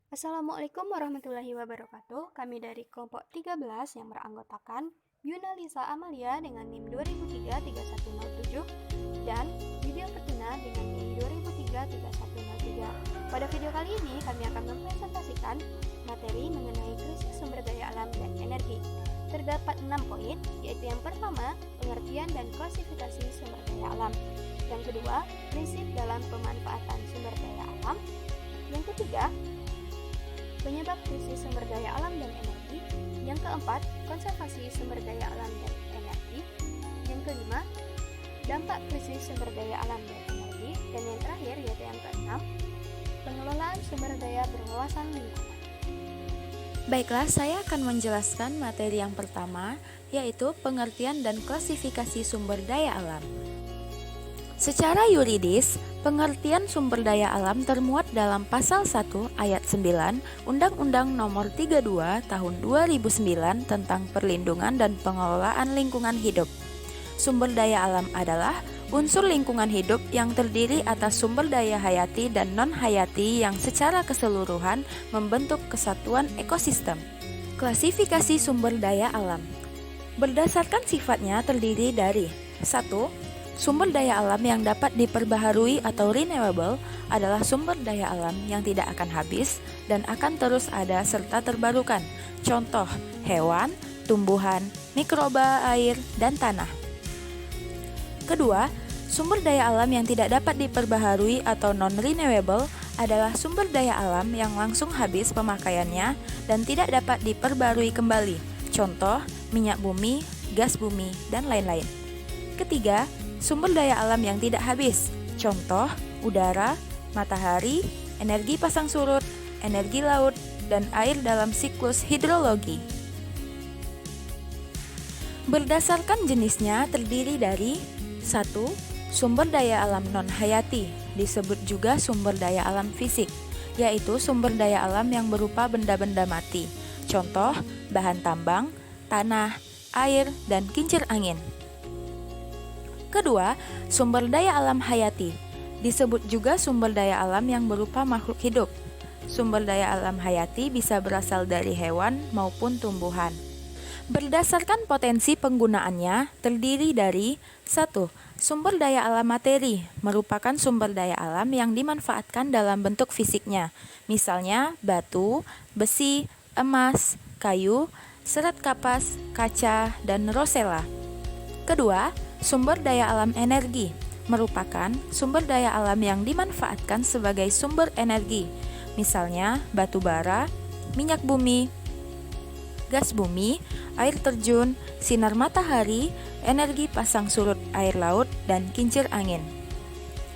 Assalamualaikum warahmatullahi wabarakatuh. Kami dari kelompok 13 yang beranggotakan Yuna Lisa Amalia dengan NIM 2003-3107 dan Widya Fortuna dengan NIM 2003-3103. Pada video kali ini kami akan mempresentasikan materi mengenai krisis sumber daya alam dan energi. Terdapat 6 poin, yaitu yang pertama, pengertian dan klasifikasi sumber daya alam. Yang kedua, prinsip dalam pemanfaatan sumber daya alam. Yang ketiga, penyebab krisis sumber daya alam dan energi. Yang keempat, konservasi sumber daya alam dan energi. Yang kelima, dampak krisis sumber daya alam dan energi. Dan yang terakhir, yaitu yang keenam, pengelolaan sumber daya berwawasan lingkungan. Baiklah, saya akan menjelaskan materi yang pertama, yaitu pengertian dan klasifikasi sumber daya alam. Secara yuridis, pengertian sumber daya alam termuat dalam Pasal 1 Ayat 9 Undang-Undang Nomor 32 Tahun 2009 tentang Perlindungan dan Pengelolaan Lingkungan Hidup. Sumber daya alam adalah unsur lingkungan hidup yang terdiri atas sumber daya hayati dan non-hayati yang secara keseluruhan membentuk kesatuan ekosistem. Klasifikasi sumber daya alam berdasarkan sifatnya terdiri dari 1. Sumber daya alam yang dapat diperbaharui atau renewable adalah sumber daya alam yang tidak akan habis dan akan terus ada serta terbarukan. Contoh, hewan, tumbuhan, mikroba air, dan tanah. Kedua, sumber daya alam yang tidak dapat diperbaharui atau non-renewable adalah sumber daya alam yang langsung habis pemakaiannya dan tidak dapat diperbarui kembali. Contoh, minyak bumi, gas bumi, dan lain-lain. Ketiga, sumber daya alam yang tidak habis. Contoh, udara, matahari, energi pasang surut, energi laut, dan air dalam siklus hidrologi. Berdasarkan jenisnya terdiri dari 1. Sumber daya alam non-hayati, disebut juga sumber daya alam fisik, yaitu sumber daya alam yang berupa benda-benda mati. Contoh, bahan tambang, tanah, air, dan kincir angin. Kedua, sumber daya alam hayati, disebut juga sumber daya alam yang berupa makhluk hidup. Sumber daya alam hayati bisa berasal dari hewan maupun tumbuhan. Berdasarkan potensi penggunaannya, terdiri dari 1. Sumber daya alam materi, merupakan sumber daya alam yang dimanfaatkan dalam bentuk fisiknya, misalnya batu, besi, emas, kayu, serat kapas, kaca, dan rosella. Kedua, sumber daya alam energi, merupakan sumber daya alam yang dimanfaatkan sebagai sumber energi, misalnya batu bara, minyak bumi, gas bumi, air terjun, sinar matahari, energi pasang surut air laut, dan kincir angin.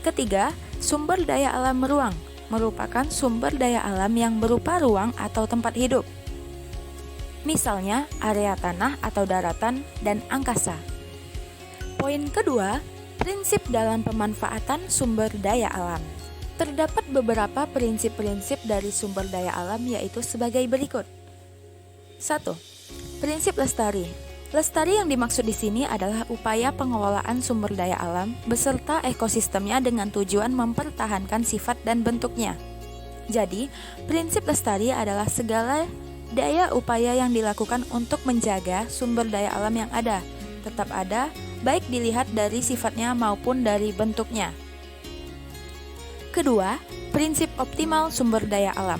Ketiga, sumber daya alam ruang, merupakan sumber daya alam yang berupa ruang atau tempat hidup, misalnya area tanah atau daratan dan angkasa. Poin kedua, prinsip dalam pemanfaatan sumber daya alam. Terdapat beberapa prinsip-prinsip dari sumber daya alam yaitu sebagai berikut. 1. Prinsip lestari. Lestari yang dimaksud di sini adalah upaya pengelolaan sumber daya alam beserta ekosistemnya dengan tujuan mempertahankan sifat dan bentuknya. Jadi, prinsip lestari adalah segala daya upaya yang dilakukan untuk menjaga sumber daya alam yang ada, tetap ada, baik dilihat dari sifatnya maupun dari bentuknya. Kedua, prinsip optimal sumber daya alam.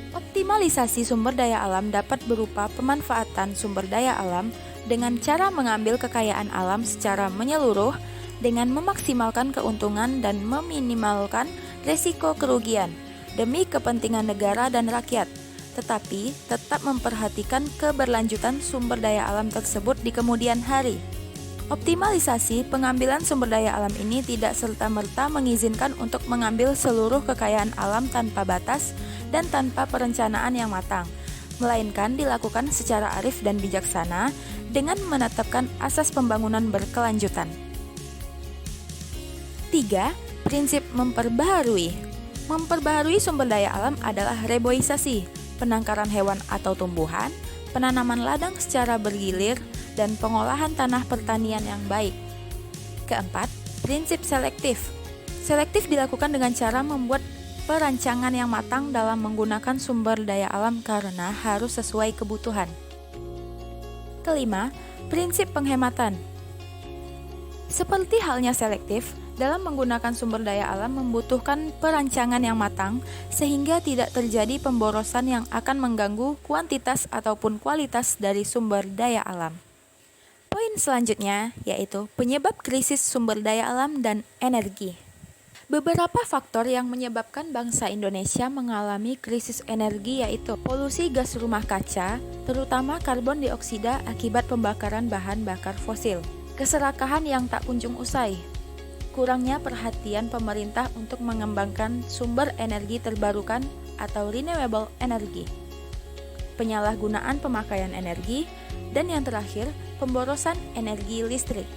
Optimalisasi sumber daya alam dapat berupa pemanfaatan sumber daya alam dengan cara mengambil kekayaan alam secara menyeluruh dengan memaksimalkan keuntungan dan meminimalkan resiko kerugian demi kepentingan negara dan rakyat, tetapi tetap memperhatikan keberlanjutan sumber daya alam tersebut di kemudian hari. Optimalisasi pengambilan sumber daya alam ini tidak serta-merta mengizinkan untuk mengambil seluruh kekayaan alam tanpa batas dan tanpa perencanaan yang matang, melainkan dilakukan secara arif dan bijaksana dengan menetapkan asas pembangunan berkelanjutan. 3. Prinsip memperbaharui. Memperbaharui sumber daya alam adalah reboisasi, penangkaran hewan atau tumbuhan, penanaman ladang secara bergilir, dan pengolahan tanah pertanian yang baik. Keempat, prinsip selektif. Selektif dilakukan dengan cara membuat perancangan yang matang dalam menggunakan sumber daya alam karena harus sesuai kebutuhan. Kelima, prinsip penghematan. Seperti halnya selektif, dalam menggunakan sumber daya alam membutuhkan perancangan yang matang sehingga tidak terjadi pemborosan yang akan mengganggu kuantitas ataupun kualitas dari sumber daya alam. Poin selanjutnya yaitu penyebab krisis sumber daya alam dan energi. Beberapa faktor yang menyebabkan bangsa Indonesia mengalami krisis energi yaitu polusi gas rumah kaca, terutama karbon dioksida akibat pembakaran bahan bakar fosil, keserakahan yang tak kunjung usai, kurangnya perhatian pemerintah untuk mengembangkan sumber energi terbarukan atau renewable energy, penyalahgunaan pemakaian energi, dan yang terakhir, pemborosan energi listrik.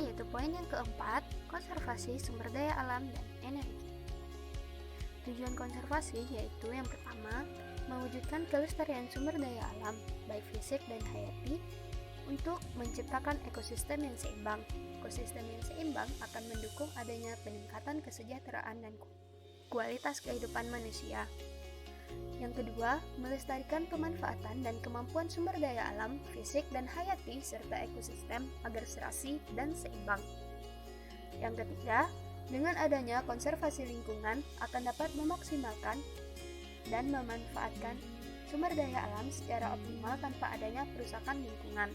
Yaitu poin yang keempat, konservasi sumber daya alam dan energi. Tujuan konservasi yaitu yang pertama, mewujudkan kelestarian sumber daya alam, baik fisik dan hayati, untuk menciptakan ekosistem yang seimbang. Ekosistem yang seimbang akan mendukung adanya peningkatan kesejahteraan dan kualitas kehidupan manusia. Yang kedua, melestarikan pemanfaatan dan kemampuan sumber daya alam, fisik dan hayati serta ekosistem agar serasi dan seimbang. Yang ketiga, dengan adanya konservasi lingkungan akan dapat memaksimalkan dan memanfaatkan sumber daya alam secara optimal tanpa adanya perusakan lingkungan.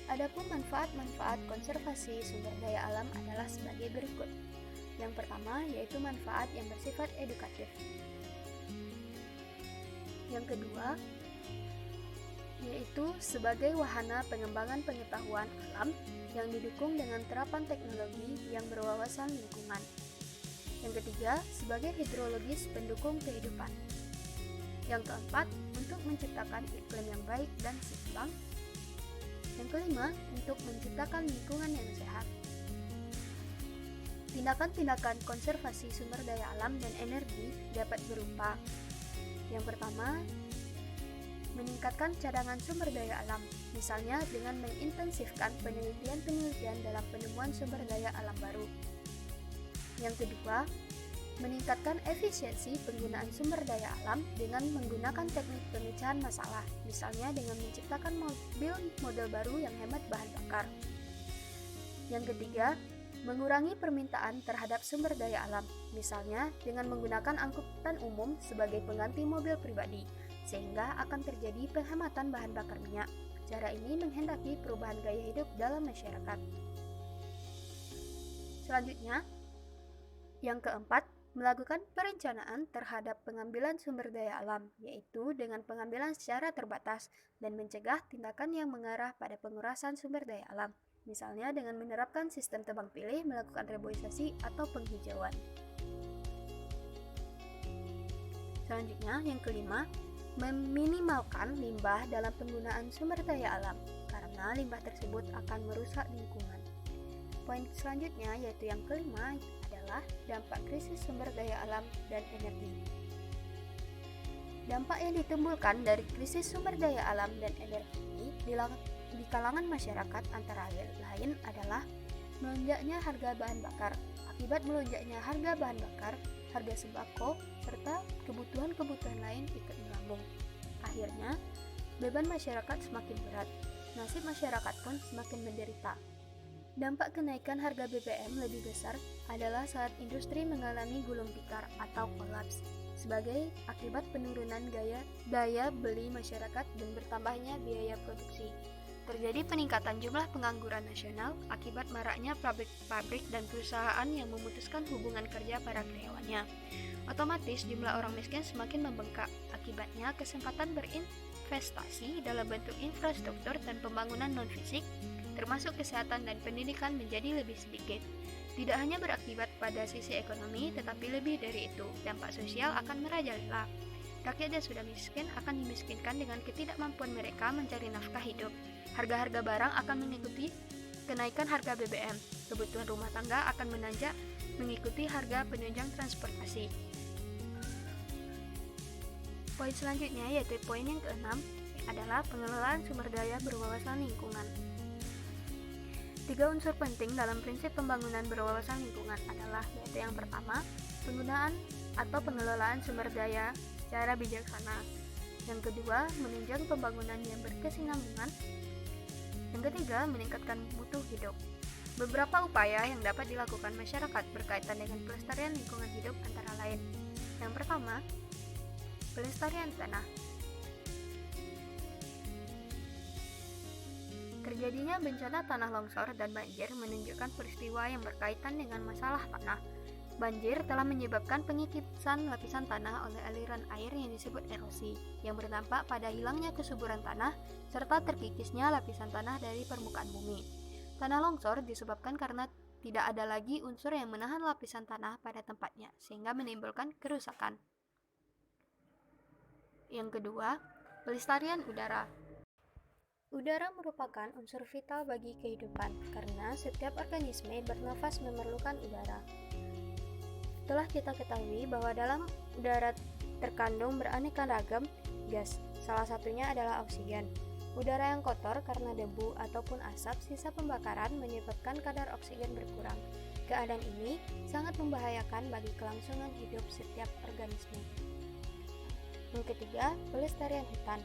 Adapun manfaat-manfaat konservasi sumber daya alam adalah sebagai berikut. Yang pertama yaitu manfaat yang bersifat edukatif. Yang kedua yaitu sebagai wahana pengembangan pengetahuan alam yang didukung dengan terapan teknologi yang berwawasan lingkungan. Yang ketiga, sebagai hidrologis pendukung kehidupan. Yang keempat, untuk menciptakan iklim yang baik dan seimbang. Yang kelima, untuk menciptakan lingkungan yang sehat. Tindakan-tindakan konservasi sumber daya alam dan energi dapat berupa: yang pertama, meningkatkan cadangan sumber daya alam, misalnya dengan mengintensifkan penelitian-penelitian dalam penemuan sumber daya alam baru. Yang kedua, meningkatkan efisiensi penggunaan sumber daya alam dengan menggunakan teknik pemecahan masalah, misalnya dengan menciptakan mobil model baru yang hemat bahan bakar. Yang ketiga, mengurangi permintaan terhadap sumber daya alam, misalnya dengan menggunakan angkutan umum sebagai pengganti mobil pribadi, sehingga akan terjadi penghematan bahan bakar minyak. Cara ini menghendaki perubahan gaya hidup dalam masyarakat. Selanjutnya, yang keempat, melakukan perencanaan terhadap pengambilan sumber daya alam, yaitu dengan pengambilan secara terbatas dan mencegah tindakan yang mengarah pada pengurasan sumber daya alam, misalnya dengan menerapkan sistem tebang pilih, melakukan reboisasi atau penghijauan. Selanjutnya, yang kelima, meminimalkan limbah dalam penggunaan sumber daya alam, karena limbah tersebut akan merusak lingkungan. Poin selanjutnya, yaitu yang kelima, adalah dampak krisis sumber daya alam dan energi. Dampak yang ditimbulkan dari krisis sumber daya alam dan energi di kalangan masyarakat antara lain adalah melonjaknya harga bahan bakar. Akibat melonjaknya harga bahan bakar, harga sembako, serta kebutuhan-kebutuhan lain ikut melambung. Akhirnya, beban masyarakat semakin berat, nasib masyarakat pun semakin menderita. Dampak kenaikan harga BBM lebih besar adalah saat industri mengalami gulung tikar atau kolaps, sebagai akibat penurunan daya beli masyarakat dan bertambahnya biaya produksi. Terjadi peningkatan jumlah pengangguran nasional akibat maraknya pabrik-pabrik dan perusahaan yang memutuskan hubungan kerja para karyawannya. Otomatis jumlah orang miskin semakin membengkak. Akibatnya kesempatan berinvestasi dalam bentuk infrastruktur dan pembangunan non-fisik, termasuk kesehatan dan pendidikan, menjadi lebih sedikit. Tidak hanya berakibat pada sisi ekonomi, tetapi lebih dari itu, dampak sosial akan merajalela. Rakyat yang sudah miskin akan dimiskinkan dengan ketidakmampuan mereka mencari nafkah hidup. Harga-harga barang akan mengikuti kenaikan harga BBM. Kebutuhan rumah tangga akan menanjak mengikuti harga penunjang transportasi. Poin selanjutnya, yaitu poin yang keenam, adalah pengelolaan sumber daya berwawasan lingkungan. Tiga unsur penting dalam prinsip pembangunan berwawasan lingkungan adalah yaitu yang pertama, penggunaan atau pengelolaan sumber daya secara bijaksana. Yang kedua, menunjang pembangunan yang berkesinambungan. Yang ketiga, meningkatkan mutu hidup. Beberapa upaya yang dapat dilakukan masyarakat berkaitan dengan pelestarian lingkungan hidup antara lain. Yang pertama, pelestarian tanah. Terjadinya bencana tanah longsor dan banjir menunjukkan peristiwa yang berkaitan dengan masalah tanah. Banjir telah menyebabkan pengikisan lapisan tanah oleh aliran air yang disebut erosi, yang berdampak pada hilangnya kesuburan tanah serta terkikisnya lapisan tanah dari permukaan bumi. Tanah longsor disebabkan karena tidak ada lagi unsur yang menahan lapisan tanah pada tempatnya, sehingga menimbulkan kerusakan. Yang kedua, pelestarian udara. Udara merupakan unsur vital bagi kehidupan karena setiap organisme bernafas memerlukan udara. Telah kita ketahui bahwa dalam udara terkandung beraneka ragam gas, salah satunya adalah oksigen. Udara yang kotor karena debu ataupun asap sisa pembakaran menyebabkan kadar oksigen berkurang. Keadaan ini sangat membahayakan bagi kelangsungan hidup setiap organisme. Yang ketiga, pelestarian hutan.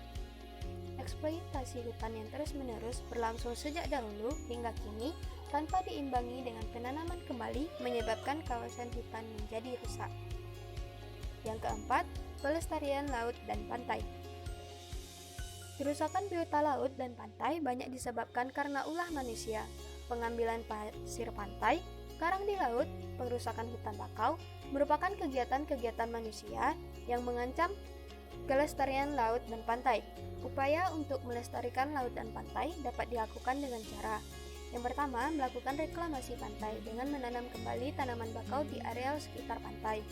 Eksploitasi hutan yang terus-menerus berlangsung sejak dahulu hingga kini tanpa diimbangi dengan penanaman kembali menyebabkan kawasan hutan menjadi rusak. Yang keempat, pelestarian laut dan pantai. Kerusakan biota laut dan pantai banyak disebabkan karena ulah manusia, pengambilan pasir pantai, karang di laut, perusakan hutan bakau, merupakan kegiatan-kegiatan manusia yang mengancam kelestarian laut dan pantai. Upaya untuk melestarikan laut dan pantai dapat dilakukan dengan cara: yang pertama, melakukan reklamasi pantai dengan menanam kembali tanaman bakau di areal sekitar pantai.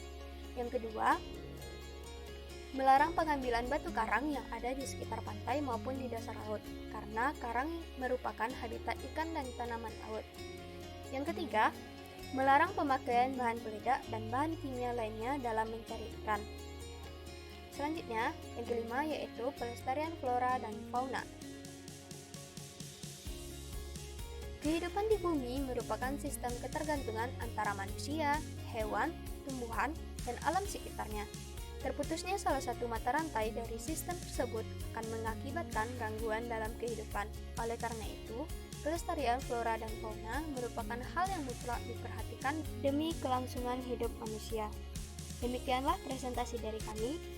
Yang kedua, melarang pengambilan batu karang yang ada di sekitar pantai maupun di dasar laut, karena karang merupakan habitat ikan dan tanaman laut. Yang ketiga, melarang pemakaian bahan peledak dan bahan kimia lainnya dalam mencari ikan. Selanjutnya, yang kelima yaitu pelestarian flora dan fauna. Kehidupan di bumi merupakan sistem ketergantungan antara manusia, hewan, tumbuhan, dan alam sekitarnya. Terputusnya salah satu mata rantai dari sistem tersebut akan mengakibatkan gangguan dalam kehidupan. Oleh karena itu, pelestarian flora dan fauna merupakan hal yang mutlak diperhatikan demi kelangsungan hidup manusia. Demikianlah presentasi dari kami.